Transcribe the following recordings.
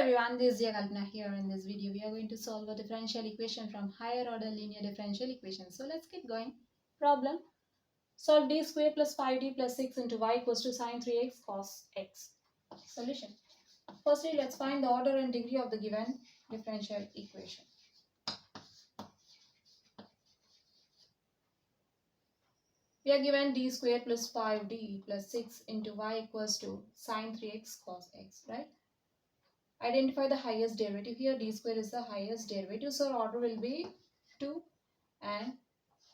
everyone, this is Chinnaiah Kalpana here. In this video, we are going to solve a differential equation from higher order linear differential equation. So let's get going. Problem. Solve d square plus 5d plus 6 into y equals to sin 3x cos x. Solution. Firstly, let's find the order and degree of the given differential equation. We are given d square plus 5d plus 6 into y equals to sin 3x cos x, right? Identify the highest derivative. Here d square is the highest derivative, so order will be 2, and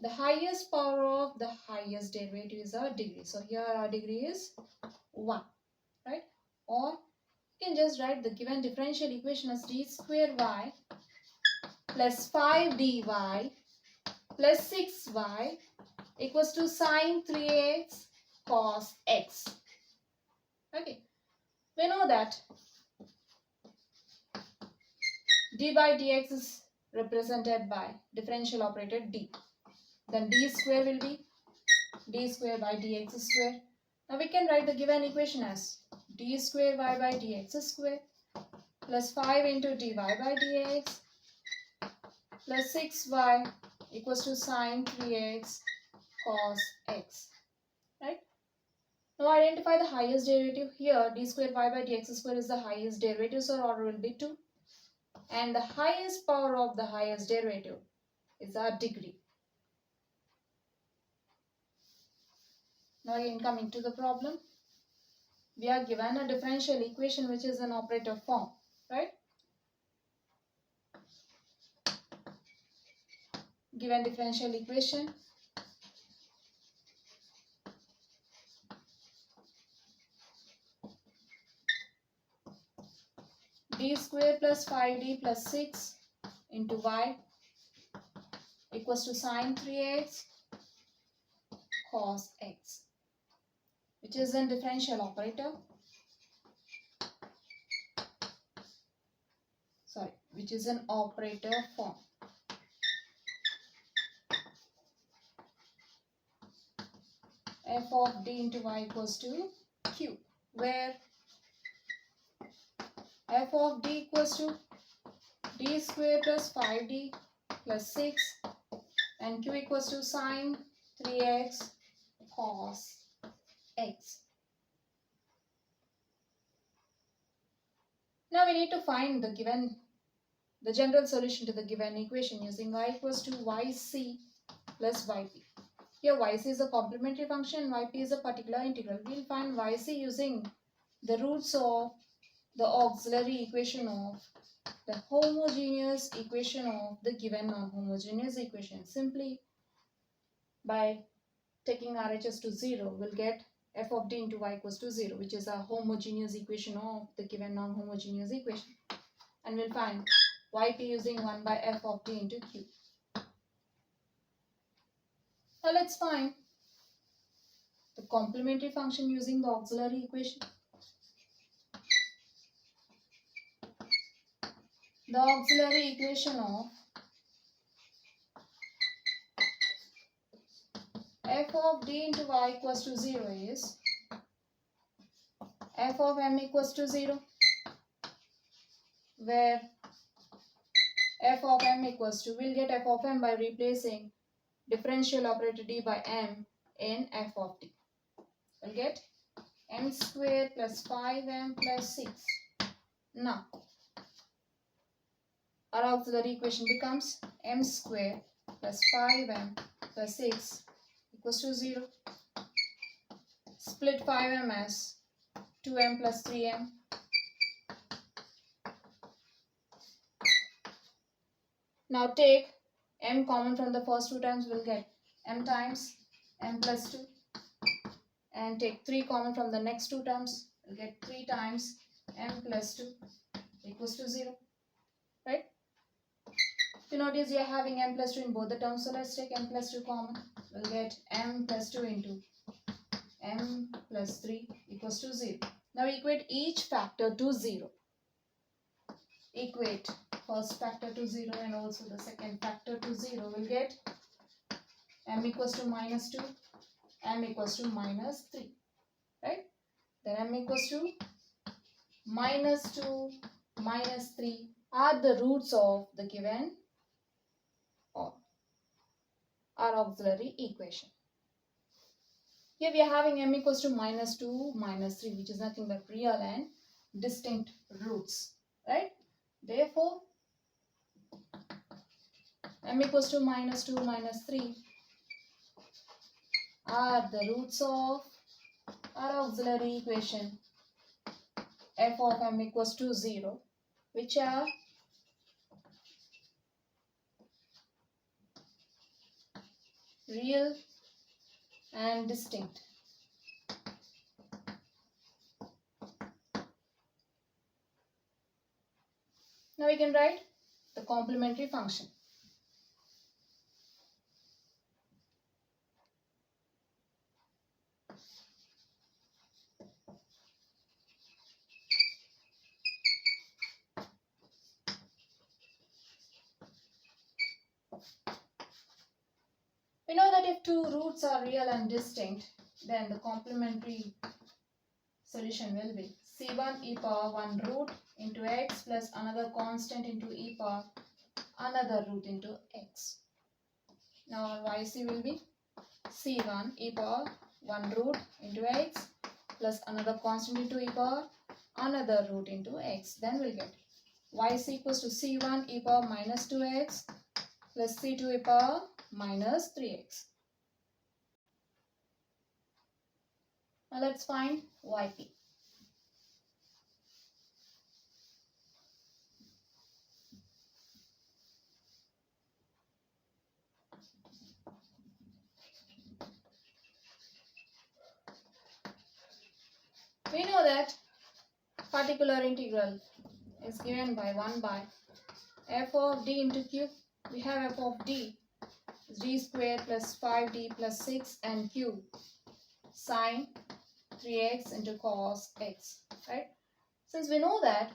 the highest power of the highest derivative is our degree. So here our degree is 1, right? Or you can just write the given differential equation as d square y plus 5dy plus 6y equals to sin 3x cos x. Okay, we know that d by dx is represented by differential operator d. Then d square will be d square by dx square. Now we can write the given equation as d square y by dx square plus 5 into dy by dx plus 6y equals to sin 3x cos x. Right? Now identify the highest derivative. Here d square y by dx square is the highest derivative, so order will be 2. And the highest power of the highest derivative is our degree. Now again, coming to the problem, we are given a differential equation which is an operator form, right? Given differential equation, d square plus 5d plus 6 into y equals to sin 3x cos x, which is a differential operator. Which is an operator form. F of d into y equals to q, where f of d equals to d square plus 5d plus 6 and q equals to sin 3x cos x. Now we need to find the general solution to the given equation using y equals to yc plus yp. Here yc is a complementary function, yp is a particular integral. We will find yc using the roots of the auxiliary equation of the homogeneous equation of the given non-homogeneous equation. Simply by taking RHS to 0, we'll get f of d into y equals to 0, which is a homogeneous equation of the given non-homogeneous equation. And we'll find yp using 1 by f of d into q. Now let's find the complementary function using the auxiliary equation. The auxiliary equation of f of d into y equals to 0 is f of m equals to 0, where f of m equals to, we'll get f of m by replacing differential operator d by m in f of d. We'll get m square plus 5m plus 6. Now, our auxiliary equation becomes m square plus 5m plus 6 equals to 0. Split 5m as 2m plus 3m. Now take m common from the first two terms, we'll get m times m plus 2. And take 3 common from the next two terms, we'll get 3 times m plus 2 equals to 0. Right? You notice we are having m plus 2 in both the terms, so let's take m plus 2 common. We'll get m plus 2 into m plus 3 equals to 0. Now equate each factor to 0. Equate first factor to 0 and also the second factor to 0. We'll get m equals to minus 2, m equals to minus 3. Right? Then m equals to minus 2 minus 3 are the roots of the given or our auxiliary equation. Here we are having m equals to minus 2, minus 3, which is nothing but real and distinct roots, right? Therefore, m equals to minus 2, minus 3 are the roots of our auxiliary equation f of m equals to 0, which are real and distinct. Now we can write the complementary function. We know that if two roots are real and distinct, then the complementary solution will be c1 e power 1 root into x plus another constant into e power another root into x. Now our yc will be c1 e power 1 root into x plus another constant into e power another root into x. Then we'll get yc equals to c1 e power minus 2x plus c2 e power minus 3x. Now let's find yp. We know that particular integral is given by 1 by f of d into q. We have f of d is d squared plus 5d plus 6 and q sine 3x into cos x, right? Since we know that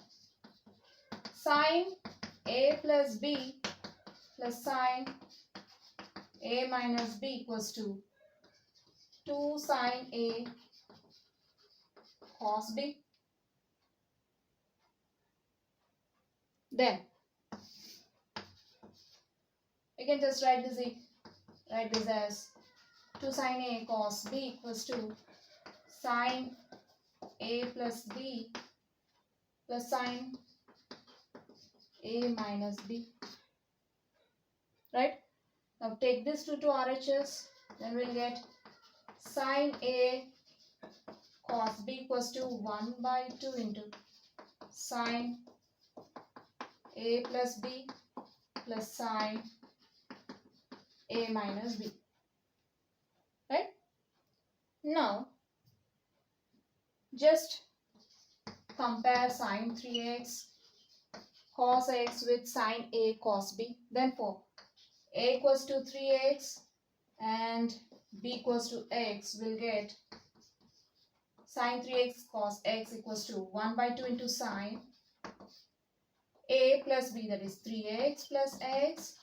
sine a plus b plus sine a minus b equals to 2 sine a cos b, then we can just write this as 2 sine a cos b equals to sine a plus b plus sine a minus b, right? Now take this to RHS, then we'll get sine a cos b equals to 1 by 2 into sine a plus b plus sine a minus b, right? Now just compare sine 3x cos x with sine a cos b. Then for a equals to 3x and b equals to x, we'll get sine 3x cos x equals to 1 by 2 into sine a plus b, that is 3x plus x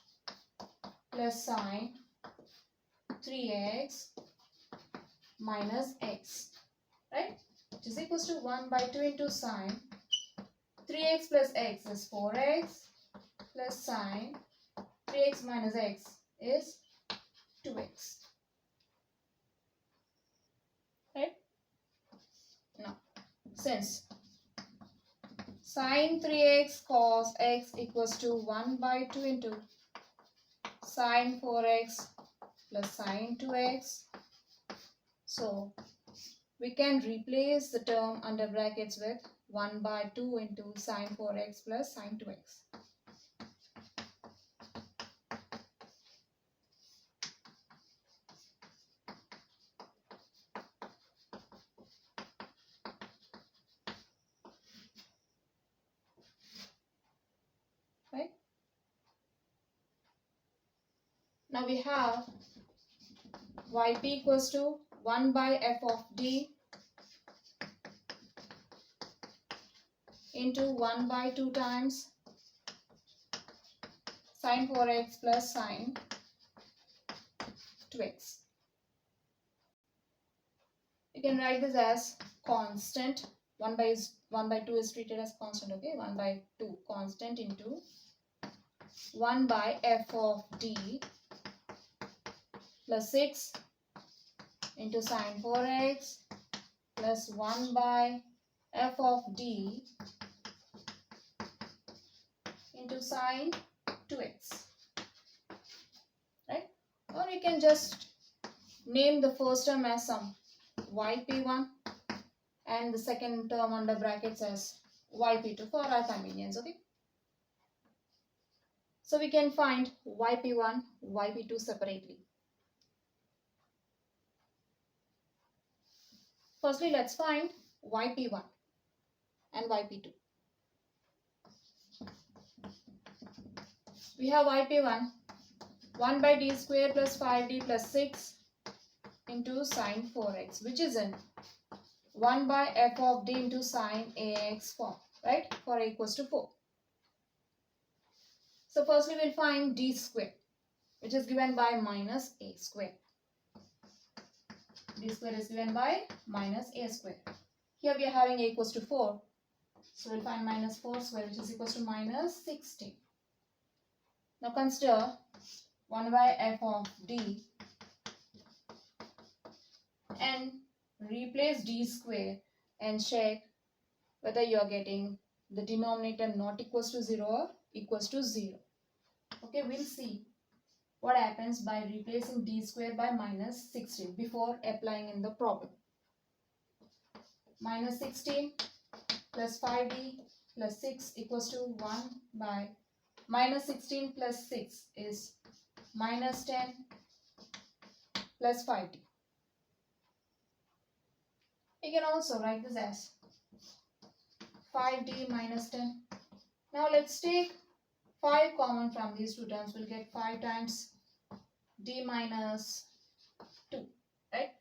plus sine 3x minus x, right? Which is equals to 1 by 2 into sine 3x plus x is 4x plus sine 3x minus x is 2x, right? Now, since sine 3x cos x equals to 1 by 2 into sine 4x plus sine 2x, so we can replace the term under brackets with 1 by 2 into sine 4x plus sine 2x. Right? Now we have yp equals to 1 by f of d into 1 by 2 times sine 4x plus sine 2x. You can write this as constant 1 by 2 is treated as constant, okay? 1 by 2 constant into 1 by f of d plus 6 into sine 4x plus 1 by f of d into sine 2x, right? Or you can just name the first term as some yp1 and the second term under brackets as yp2 for our convenience, okay? So we can find yp1, yp2 separately. Firstly, let's find yp1 and yp2. We have yp1, 1 by d square plus 5d plus 6 into sine 4x, which is in 1 by f of d into sine ax form, right? For a equals to 4. So firstly, we'll find d square, which is given by minus a square. D square is given by minus a square. Here we are having a equals to 4. So we'll find minus 4 square, which is equals to minus 16. Now consider 1 by f of d and replace d square and check whether you are getting the denominator not equals to 0 or equals to 0. Okay, we'll see what happens by replacing d square by minus 16 before applying in the problem. Minus 16 plus 5d plus 6 equals to 1 by minus 16 plus 6 is minus 10 plus 5d. You can also write this as 5d minus 10. Now let's take 5 common from these two terms. We'll get 5 times d minus 2, right?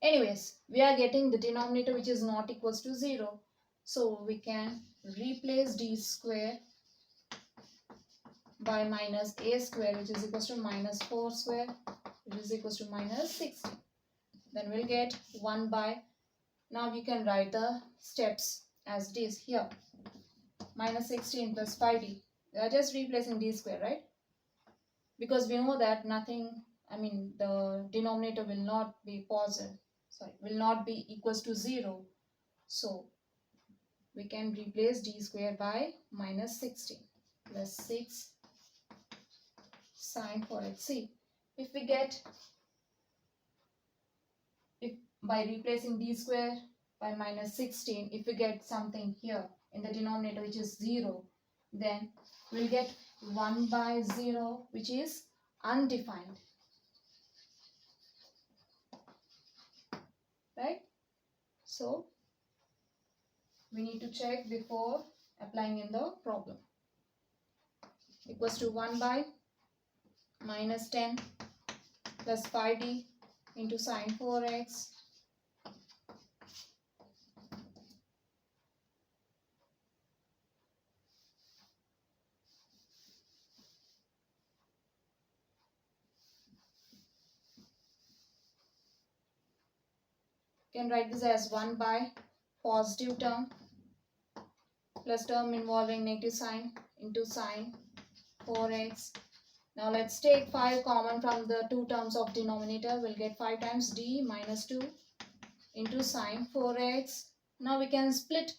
Anyways, we are getting the denominator which is not equals to 0. So we can replace d square by minus a square, which is equals to minus 4 square, which is equals to minus 16. Then we'll get 1 by, now we can write the steps as this here. Minus 16 plus 5d. We are just replacing d square, right? Because we know that the denominator will not be positive, will not be equals to 0. So we can replace d square by minus 16 plus 6 sine 4x. See, if by replacing d square by minus 16, if we get something here in the denominator which is 0, then we'll get 1 by 0, which is undefined, right? So we need to check before applying in the problem. Equals to 1 by minus 10 plus 5d into sine 4x can write this as 1 by positive term plus term involving negative sign into sine 4x. Now let's take 5 common from the two terms of denominator. We'll get 5 times d minus 2 into sine 4x. Now we can split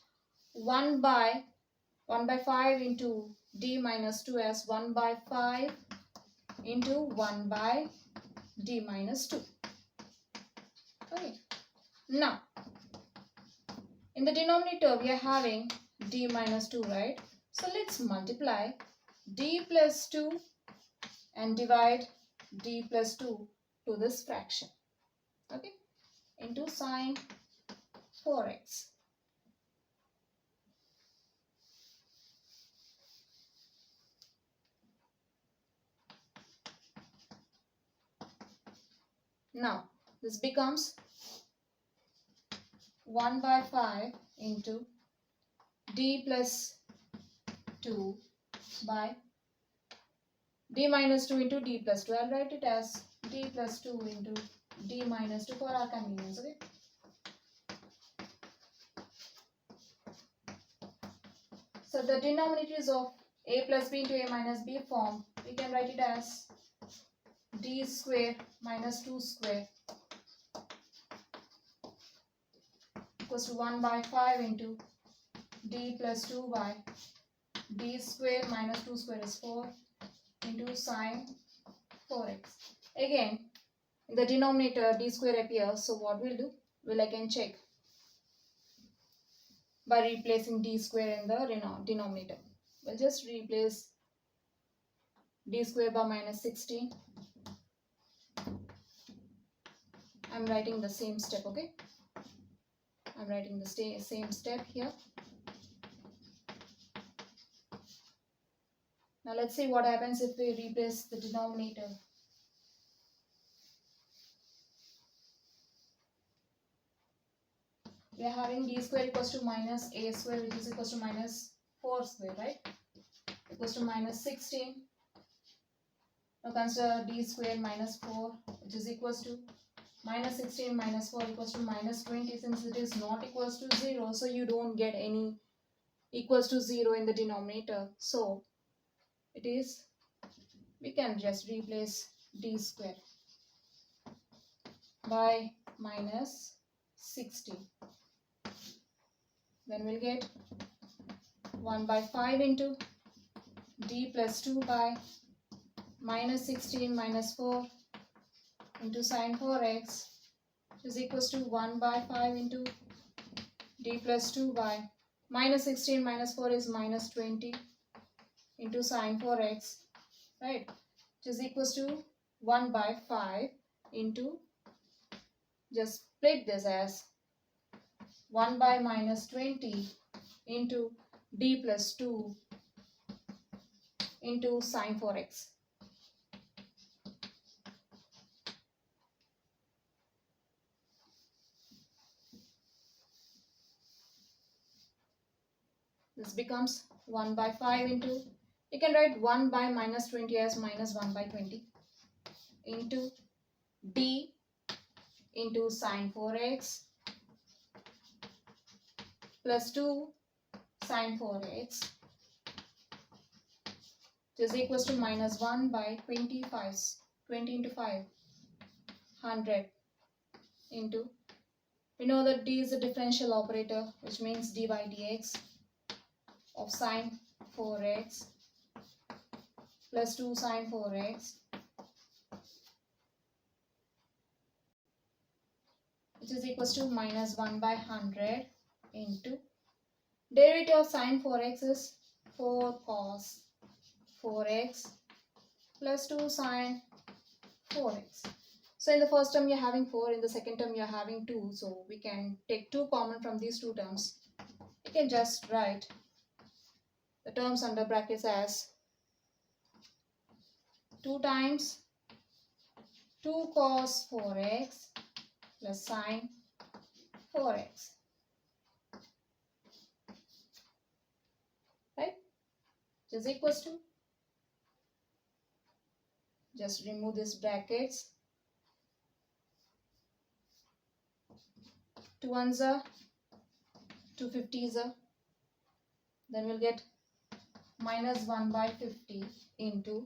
1 by 5 into d minus 2 as 1 by 5 into 1 by d minus 2. Okay. Now, in the denominator we are having d minus 2, right? So let's multiply d plus 2 and divide d plus 2 to this fraction, okay, into sine 4x. Now, this becomes 1 by 5 into d plus 2 by d minus 2 into d plus 2. I'll write it as d plus 2 into d minus 2 for our convenience, okay? So the denominators of a plus b into a minus b form, we can write it as d square minus 2 square equals to 1 by 5 into d plus 2 by d square minus 2 square is 4 into sine 4x. Again, in the denominator d square appears, so what we'll do? We'll again check by replacing d square in the denominator. We'll just replace d square by minus 16. I'm writing the same step, okay? I'm writing the same step here. Now let's see what happens if we replace the denominator. We are having d square equals to minus a square, which is equals to minus 4 square, right? Equals to minus 16. Now consider d square minus 4, which is equals to minus 16 minus 4 equals to minus 20. Since it is not equals to 0, so you don't get any equals to 0 in the denominator. So it is, we can just replace d square by minus 16. Then we'll get 1 by 5 into d plus 2 by minus 16 minus 4 into sine 4x is equals to 1 by 5 into d plus 2 by minus 16 minus 4 is minus 20 into sine 4x, right? Which is equals to 1 by 5 into, just split this as 1 by minus 20 into d plus 2 into sine 4x. This becomes 1 by 5 into, you can write 1 by minus 20 as minus 1 by 20 into d into sine 4x plus 2 sine 4x, which is equals to minus 1 by 25, 20 into 5, 100 into, we know that d is a differential operator, which means d by dx of sine 4x plus 2 sine 4x, which is equals to minus 1 by 100 into, derivative of sine 4x is 4 cos 4x plus 2 sine 4x. So in the first term you're having 4, in the second term you're having 2. So we can take 2 common from these two terms. You can just write the terms under brackets as 2 times 2 cos 4x plus sine 4x. Right? Which is equals to, just remove these brackets. 2 ones are 2 50s are, then we'll get minus 1 by 50 into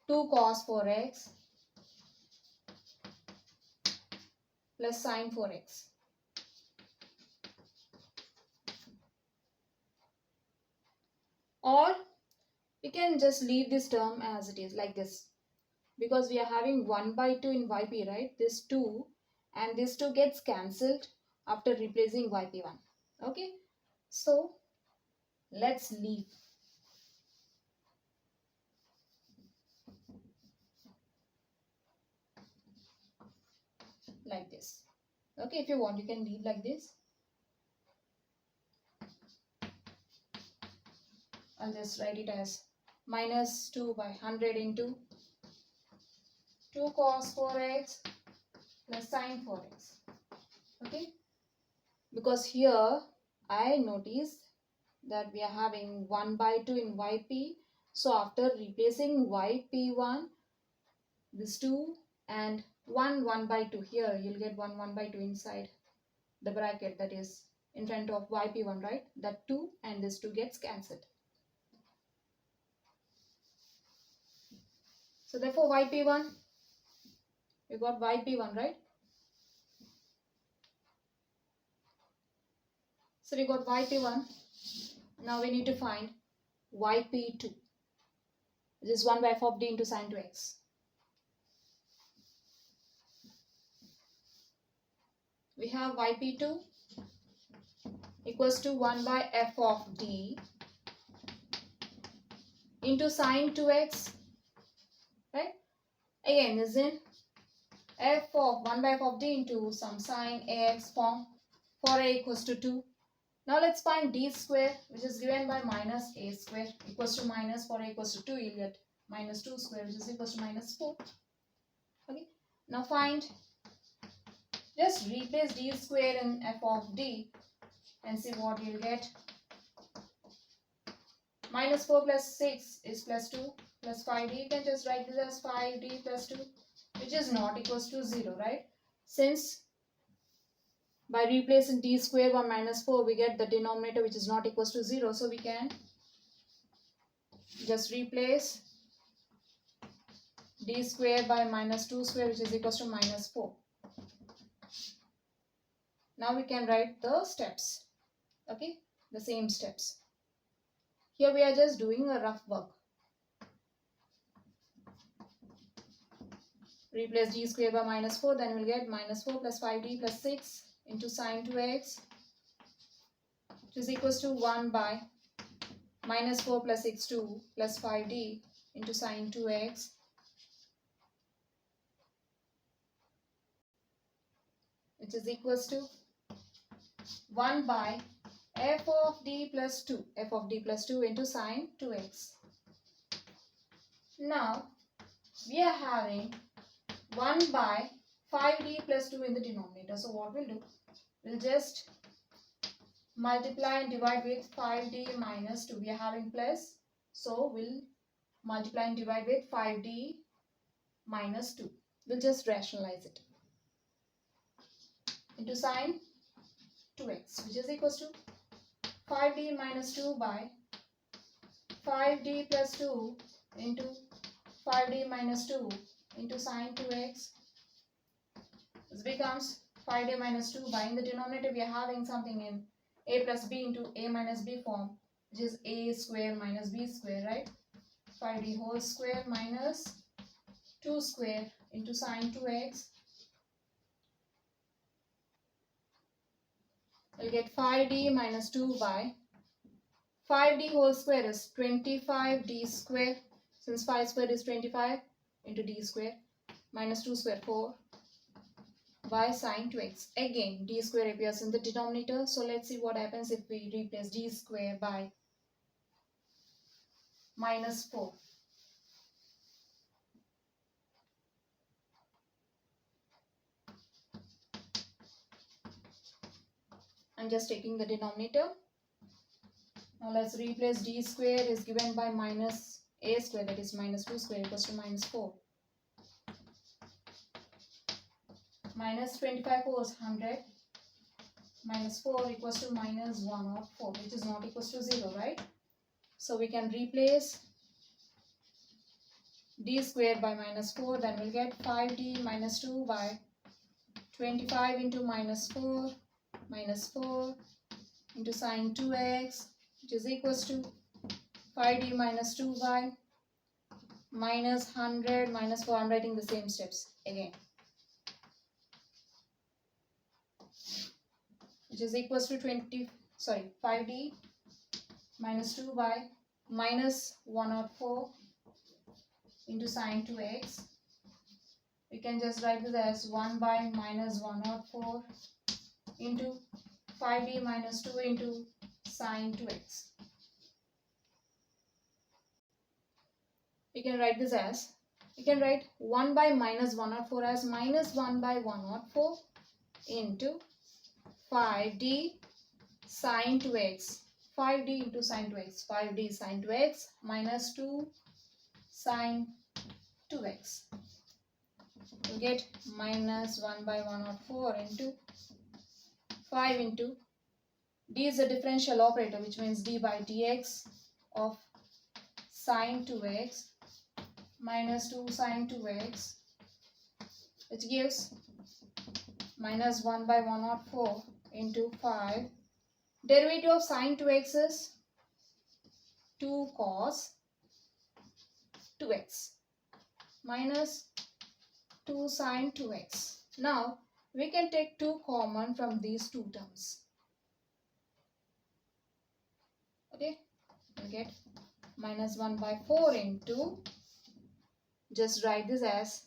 2 cos 4x plus sine 4x. Or we can just leave this term as it is like this, because we are having 1 by 2 in yp, right? This 2 and this 2 gets cancelled after replacing yp1. Okay, so let's leave like this. Okay, if you want you can leave like this. I'll just write it as minus 2 by 100 into 2 cos 4x plus sine 4x. Okay, because here I noticed that we are having 1 by 2 in yp. So after replacing yp1, this 2 and 1 by 2, here you'll get 1 by 2 inside the bracket that is in front of yp1, right? That 2 and this 2 gets cancelled. So therefore yp1, we got yp1, right? So we got yp1. Now we need to find yp2, which is 1 by f of d into sin 2x. We have yp2 equals to 1 by f of d into sin 2x, right? Again, this is in f of 1 by f of d into some sin ax form for a equals to 2. Now let's find d square, which is given by minus a square equals to minus, for a equals to 2, you'll get minus 2 square, which is equals to minus 4. Okay. Now find, just replace d square in f of d and see what you'll get. Minus 4 plus 6 is plus 2 plus 5d. You can just write this as 5d plus 2, which is not equals to 0, right? Since by replacing d square by minus 4, we get the denominator which is not equals to 0. So we can just replace d square by minus 2 square, which is equals to minus 4. Now we can write the steps. Okay, the same steps. Here we are just doing a rough work. Replace d square by minus 4, then we'll get minus 4 plus 5d plus 6 into sin 2x, which is equals to 1 by minus 4 plus 6 2 plus 5d into sin 2x, which is equals to 1 by f of d plus 2, f of d plus 2 into sin 2x. Now we are having 1 by 5d plus 2 in the denominator. So what we'll do, we'll just multiply and divide with 5d minus 2. We are having plus, so we'll multiply and divide with 5d minus 2. We'll just rationalize it into sin 2x, which is equals to 5d minus 2 by 5d plus 2 into 5d minus 2 into sin 2x. This becomes 5d minus 2 by, in the denominator we are having something in a plus b into a minus b form, which is a square minus b square, right? 5d whole square minus 2 square into sin 2x. We'll get 5d minus 2 by 5d whole square is 25d square. Since 5 square is 25 into d square minus 2 square 4 by sin 2x. Again, d square appears in the denominator. So let's see what happens if we replace d square by minus 4. I'm just taking the denominator. Now let's replace d square is given by minus a square, that is minus 2 square equals to minus 4. Minus 25 4 is 100. Minus 4 equals to minus 104, which is not equals to 0, right? So we can replace d square by minus 4, then we'll get 5d minus 2 by 25 into minus 4 into sin 2x, which is equals to 5d minus 2 by minus 100 minus 4. I'm writing the same steps again, which is equals to 5d minus 2 by minus 104 into sin 2x. We can just write this as 1 by minus 104 into 5d minus 2 into sin 2x. We can write this as, we can write 1 by minus 104 as minus 1 by 104 into 5d sin 2x. 5d into sin 2x. 5d sin 2x minus 2 sin 2x. We'll get minus 1 by 104 into 5 into d is a differential operator, which means d by dx of sin 2x minus 2 sine 2x, which gives minus 1 by 104 into 5. Derivative of sine 2x is 2 cos 2x minus 2 sine 2x. Now, we can take 2 common from these two terms. Okay, we'll get minus 1 by 4 into, just write this as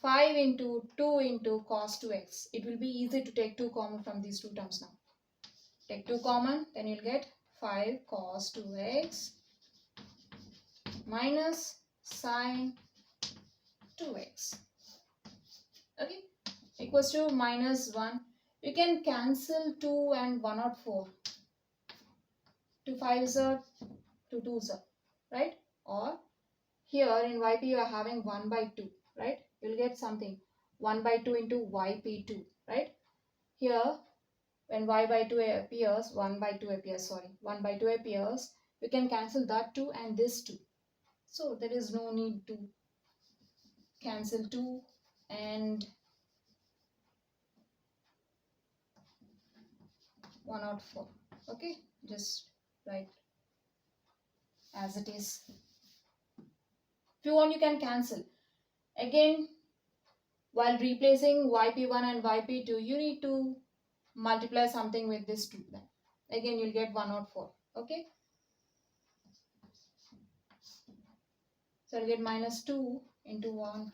5 into 2 into cos 2x. It will be easy to take 2 common from these two terms now. Take 2 common, then you'll get 5 cos 2x minus sine 2x. Okay, equals to minus 1. You can cancel 2 and 104. 2 5s are 2 2s are, right? Or here in yp you are having 1 by 2, right? You'll get something 1 by 2 into yp2, right? Here when y by 2 appears, 1 by 2 appears, 1 by 2 appears, you can cancel that 2 and this 2. So there is no need to cancel 2 and 104. Okay, just write as it is. If you want, you can cancel. Again, while replacing yp1 and yp2, you need to multiply something with this 2. Then again you'll get 104. Okay, so I'll get minus 2 into 1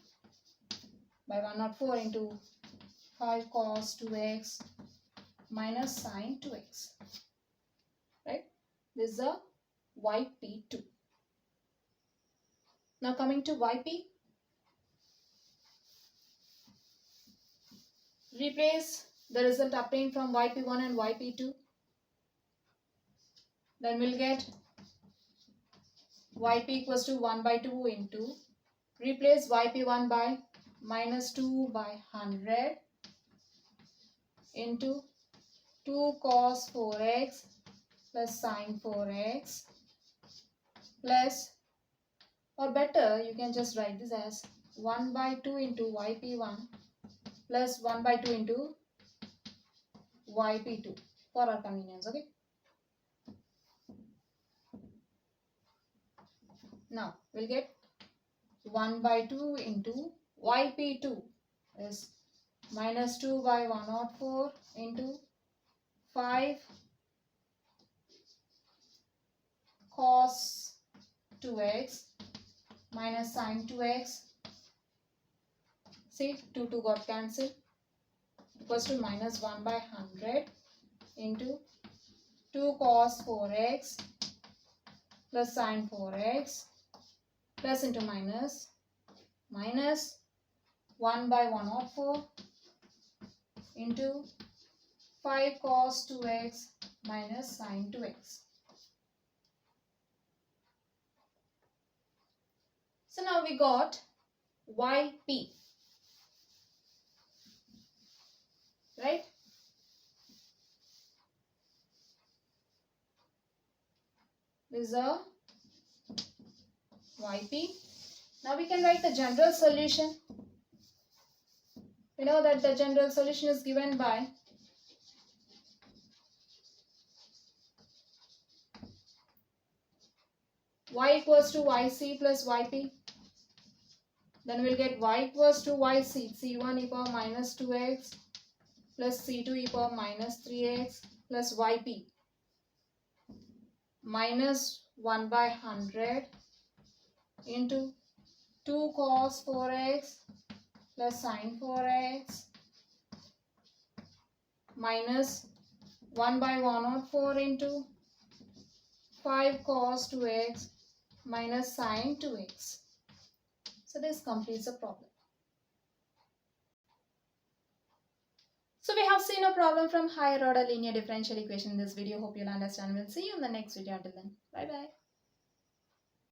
by 104 into 5 cos 2x minus sine 2x, right? This is a yp2. Now coming to yp, replace the result obtained from yp1 and yp2. Then we'll get yp equals to 1 by 2 into, replace yp1 by minus 2 by 100 into 2 cos 4x plus sine 4x plus, or better you can just write this as 1 by 2 into yp1 plus 1 by 2 into yp2 for our convenience. Okay, now we'll get 1 by 2 into yp2 is minus 2 by 104 into 5 cos 2x minus sine 2x. See, 2 2 got cancelled, equals to minus 1 by 100 into 2 cos 4x plus sine 4x plus into minus 1 by 104 into 5 cos 2x minus sine 2x. So now we got yp, right? This is a yp. Now we can write the general solution. We know that the general solution is given by y equals to yc plus yp. Then we'll get y equals to yc, c1 e power minus 2x plus c2 e power minus 3x plus yp minus 1 by 100 into 2 cos 4x plus sine 4x minus 1 by 104 into 5 cos 2x minus sine 2x. So this completes the problem. So we have seen a problem from higher order linear differential equation in this video. Hope you'll understand. We'll see you in the next video. Until then, bye bye.